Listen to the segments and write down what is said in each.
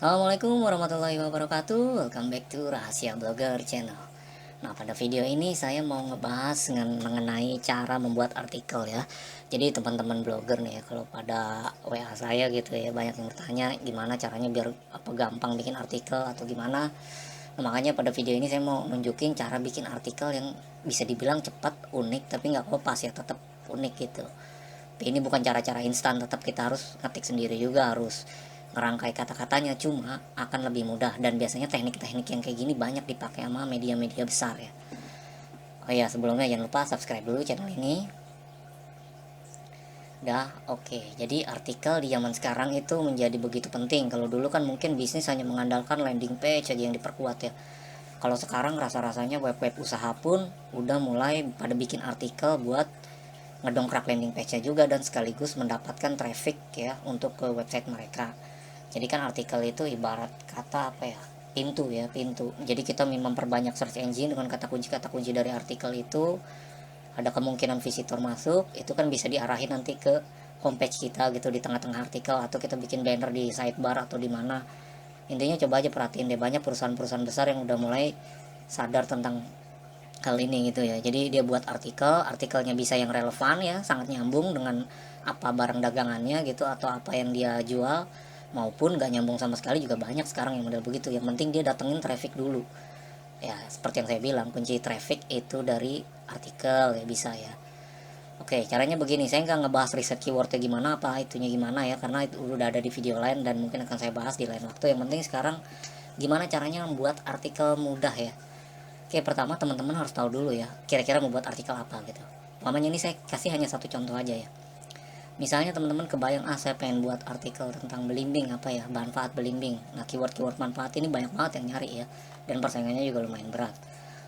Assalamualaikum warahmatullahi wabarakatuh. Welcome back to Rahasia Blogger Channel. Nah, pada video ini saya mau ngebahas mengenai cara membuat artikel ya. Jadi teman-teman blogger nih ya, kalau pada WA saya gitu ya, banyak yang bertanya gimana caranya biar gampang bikin artikel atau gimana. Nah, makanya pada video ini saya mau nunjukin cara bikin artikel yang bisa dibilang cepat, unik, tapi nggak kopas ya, tetap unik gitu. Ini bukan cara-cara instan, tetap kita harus ngetik sendiri juga, harus ngerangkai kata-katanya, cuma akan lebih mudah. Dan biasanya teknik-teknik yang kayak gini banyak dipakai sama media-media besar ya. Oh ya, sebelumnya jangan lupa subscribe dulu channel ini. Dah, oke. Jadi artikel di zaman sekarang itu menjadi begitu penting. Kalau dulu kan mungkin bisnis hanya mengandalkan landing page aja yang diperkuat ya. Kalau sekarang rasa-rasanya web-web usaha pun udah mulai pada bikin artikel buat ngedongkrak landing page-nya juga, dan sekaligus mendapatkan traffic ya untuk ke website mereka. Jadi kan artikel itu ibarat kata apa ya, pintu. Jadi kita memperbanyak search engine dengan kata kunci dari artikel itu, ada kemungkinan visitor masuk, itu kan bisa diarahin nanti ke homepage kita gitu di tengah-tengah artikel, atau kita bikin banner di sidebar atau di mana. Intinya coba aja perhatiin deh, banyak perusahaan-perusahaan besar yang udah mulai sadar tentang hal ini gitu ya. Jadi dia buat artikelnya bisa yang relevan ya, sangat nyambung dengan apa barang dagangannya gitu, atau apa yang dia jual, maupun gak nyambung sama sekali juga banyak sekarang yang model begitu. Yang penting dia datengin traffic dulu ya, seperti yang saya bilang, kunci traffic itu dari artikel ya, bisa ya. Oke, caranya begini, saya nggak ngebahas riset keywordnya gimana, apa itunya gimana ya, karena itu udah ada di video lain dan mungkin akan saya bahas di lain waktu. Yang penting sekarang gimana caranya membuat artikel mudah ya. Oke, pertama teman-teman harus tahu dulu ya, kira-kira membuat artikel apa gitu. Umpamanya ini saya kasih hanya satu contoh aja ya. Misalnya teman-teman kebayang, saya pengen buat artikel tentang belimbing, apa ya, manfaat belimbing. Nah, keyword-keyword manfaat ini banyak banget yang nyari ya, dan persaingannya juga lumayan berat.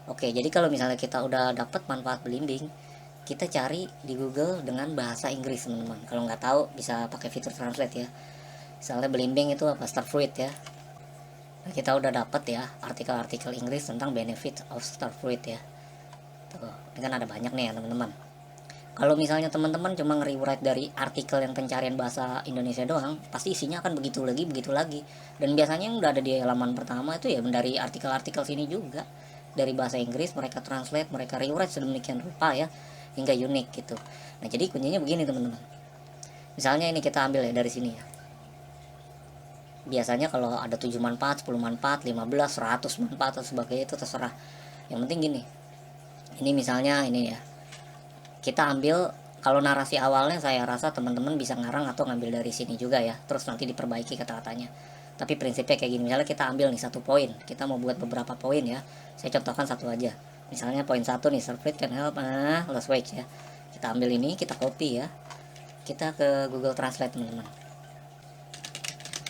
Oke, jadi kalau misalnya kita udah dapat manfaat belimbing, kita cari di Google dengan bahasa Inggris teman-teman. Kalau nggak tahu bisa pakai fitur translate ya. Misalnya belimbing itu apa, star fruit ya. Nah, kita udah dapat ya artikel-artikel Inggris tentang benefit of star fruit ya. Tuh, ini kan ada banyak nih ya teman-teman. Kalau misalnya teman-teman cuma nge-rewrite dari artikel yang pencarian bahasa Indonesia doang, pasti isinya akan begitu lagi. Dan biasanya yang udah ada di halaman pertama itu ya dari artikel-artikel sini juga. Dari bahasa Inggris mereka translate, mereka rewrite sedemikian rupa ya, hingga unik gitu. Nah, jadi kuncinya begini teman-teman. Misalnya ini kita ambil ya dari sini ya. Biasanya kalau ada 7 manfaat, 10 manfaat, 15, 100 manfaat atau sebagainya, itu terserah. Yang penting gini. Ini misalnya ini ya, kita ambil, kalau narasi awalnya saya rasa teman-teman bisa ngarang atau ngambil dari sini juga ya, terus nanti diperbaiki kata-katanya. Tapi prinsipnya kayak gini, misalnya kita ambil nih satu poin, kita mau buat beberapa poin ya, saya contohkan satu aja. Misalnya poin satu nih, surfeit can help less wage ya. Kita ambil ini, kita copy ya, kita ke Google Translate teman-teman.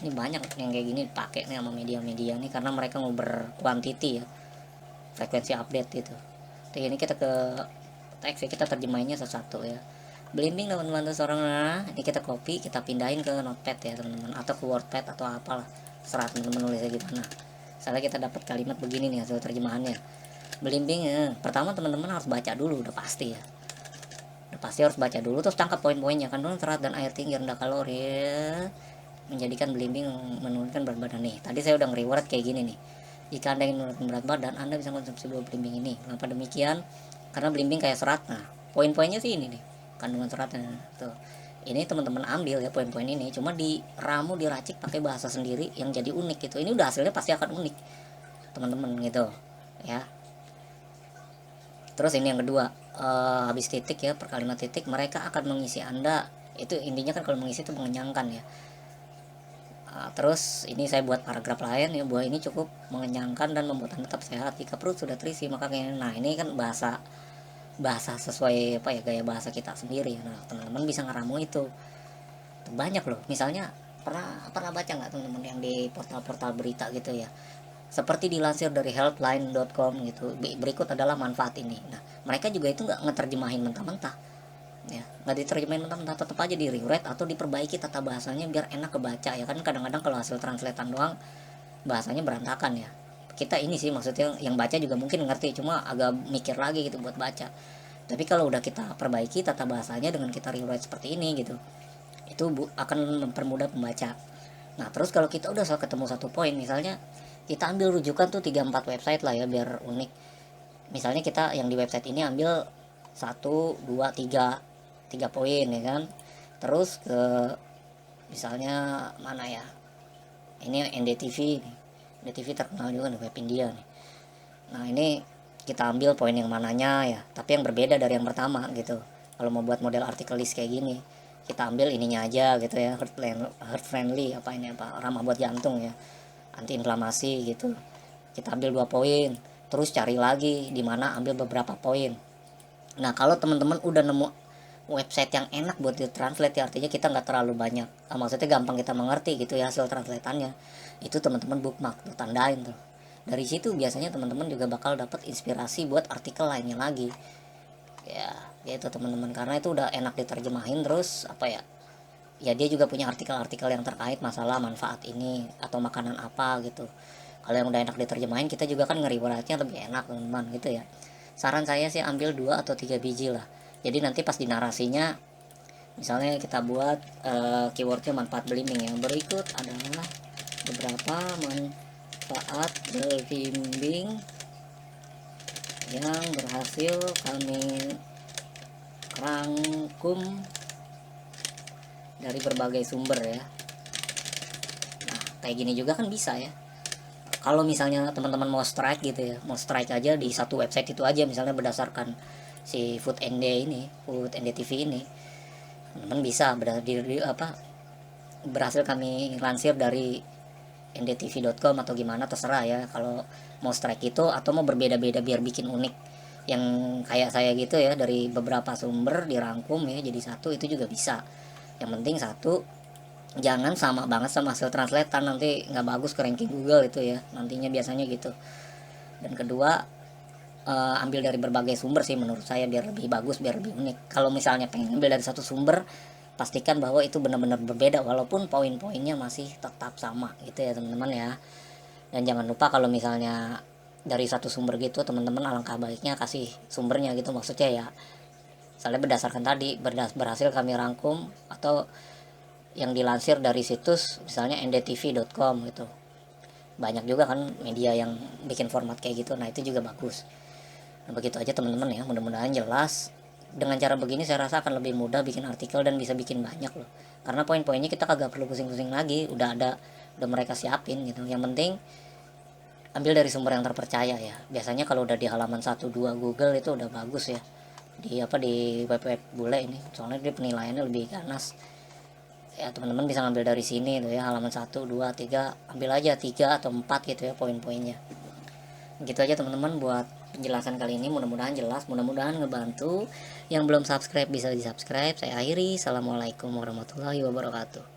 Ini banyak yang kayak gini pakai nih sama media-media nih, karena mereka mau berkuantiti ya, frekuensi update gitu. Jadi ini kita ke teks ya, kita terjemahinnya satu-satu ya. Belimbing dapat membantu seorang, nah ini kita copy, kita pindahin ke notepad ya teman-teman, atau ke wordpad atau apalah, serah teman-teman nulisnya gimana. Misalnya kita dapat kalimat begini nih hasil terjemahannya, belimbing ya. Pertama teman-teman harus baca dulu, udah pasti ya, udah pasti harus baca dulu, terus tangkap poin-poinnya. Kandungan serat dan air tinggi, rendah kalori ya, menjadikan belimbing menurunkan berat badan. Nih tadi saya udah nge-reward kayak gini nih, jika anda ingin menurunkan berat badan, anda bisa konsumsi buah belimbing ini. Kenapa demikian? Karena belimbing kayak serat. Nah, poin-poinnya sih ini nih, kandungan seratnya tuh. Ini teman-teman ambil ya poin-poin ini, cuma diramu, diracik pakai bahasa sendiri yang jadi unik gitu. Ini udah hasilnya pasti akan unik teman-teman gitu ya. Terus ini yang kedua, habis titik ya, per kalimat titik mereka akan mengisi anda. Itu intinya kan, kalau mengisi itu mengenyangkan ya. Terus ini saya buat paragraf lain ya, buah ini cukup mengenyangkan dan membuat anda tetap sehat jika perut sudah terisi maka kayaknya. Nah, ini kan bahasa bahasa sesuai apa ya, gaya bahasa kita sendiri. Nah, teman-teman bisa ngeramu itu banyak loh. Misalnya pernah pernah baca nggak teman-teman yang di portal-portal berita gitu ya, seperti dilansir dari healthline.com gitu, berikut adalah manfaat ini. Nah, mereka juga itu nggak ngeterjemahin mentah-mentah ya, nggak diterjemahin mentah-mentah, tetap aja di rewrite atau diperbaiki tata bahasanya biar enak kebaca ya kan. Kadang-kadang kalau hasil translatean doang bahasanya berantakan ya, kita ini sih maksudnya yang baca juga mungkin ngerti, cuma agak mikir lagi gitu buat baca. Tapi kalau udah kita perbaiki tata bahasanya dengan kita rewrite seperti ini gitu, itu akan mempermudah pembaca. Nah terus kalau kita udah ketemu satu poin, misalnya kita ambil rujukan tuh 3-4 website lah ya biar unik. Misalnya kita yang di website ini ambil 1, 2, 3 poin ya kan. Terus ke misalnya mana ya, ini NDTV nih. NDTV terkenal juga nih, web India nih. Nah ini kita ambil poin yang mananya ya, tapi yang berbeda dari yang pertama gitu. Kalau mau buat model artikel list kayak gini, kita ambil ininya aja gitu ya, heart friendly apa ini apa, ramah buat jantung ya, anti inflamasi gitu. Kita ambil 2 poin, terus cari lagi di mana ambil beberapa poin. Nah kalau teman-teman udah nemu website yang enak buat ditranslate ya, artinya kita nggak terlalu banyak, maksudnya gampang kita mengerti gitu ya hasil translatannya, itu teman-teman bookmark tuh, tandain tuh. Dari situ biasanya teman-teman juga bakal dapat inspirasi buat artikel lainnya lagi ya, gitu teman-teman, karena itu udah enak diterjemahin. Terus apa ya, ya dia juga punya artikel-artikel yang terkait masalah manfaat ini atau makanan apa gitu. Kalau yang udah enak diterjemahin, kita juga kan ngeriwayatnya lebih enak teman-teman gitu ya. Saran saya sih ambil 2 atau 3 biji lah, jadi nanti pas di narasinya misalnya kita buat keywordnya manfaat belimbing. Yang berikut adalah beberapa manfaat belimbing yang berhasil kami rangkum dari berbagai sumber ya. Nah kayak gini juga kan bisa ya, kalau misalnya teman-teman mau strike gitu ya, mau strike aja di satu website itu aja, misalnya berdasarkan si Food ND ini, Food ND TV ini, teman-teman bisa berhasil kami lansir dari ndtv.com atau gimana terserah ya, kalau mau strike itu atau mau berbeda-beda biar bikin unik yang kayak saya gitu ya, dari beberapa sumber dirangkum ya jadi satu, itu juga bisa. Yang penting satu, jangan sama banget sama hasil translatean, nanti nggak bagus ke ranking Google itu ya nantinya biasanya gitu. Dan kedua, ambil dari berbagai sumber sih menurut saya biar lebih bagus, biar lebih unik. Kalau misalnya pengen ambil dari satu sumber, pastikan bahwa itu benar-benar berbeda walaupun poin-poinnya masih tetap sama gitu ya teman-teman ya. Dan jangan lupa kalau misalnya dari satu sumber gitu, teman-teman alangkah baiknya kasih sumbernya gitu, maksudnya ya misalnya berdasarkan tadi berhasil kami rangkum atau yang dilansir dari situs misalnya ndtv.com gitu. Banyak juga kan media yang bikin format kayak gitu, nah itu juga bagus. Nah begitu aja teman-teman ya, mudah-mudahan jelas. Dengan cara begini saya rasa akan lebih mudah bikin artikel dan bisa bikin banyak loh, karena poin-poinnya kita kagak perlu pusing-pusing lagi, udah mereka siapin gitu. Yang penting ambil dari sumber yang terpercaya ya, biasanya kalau udah di halaman 1-2 Google itu udah bagus ya, di web-web bule ini soalnya dia penilaiannya lebih ganas ya. Teman-teman bisa ngambil dari sini tuh ya, halaman 1, 2, 3, ambil aja 3 atau 4 gitu ya poin-poinnya. Gitu aja teman-teman buat penjelasan kali ini, mudah-mudahan jelas, mudah-mudahan ngebantu. Yang belum subscribe bisa di subscribe. Saya akhiri, assalamualaikum warahmatullahi wabarakatuh.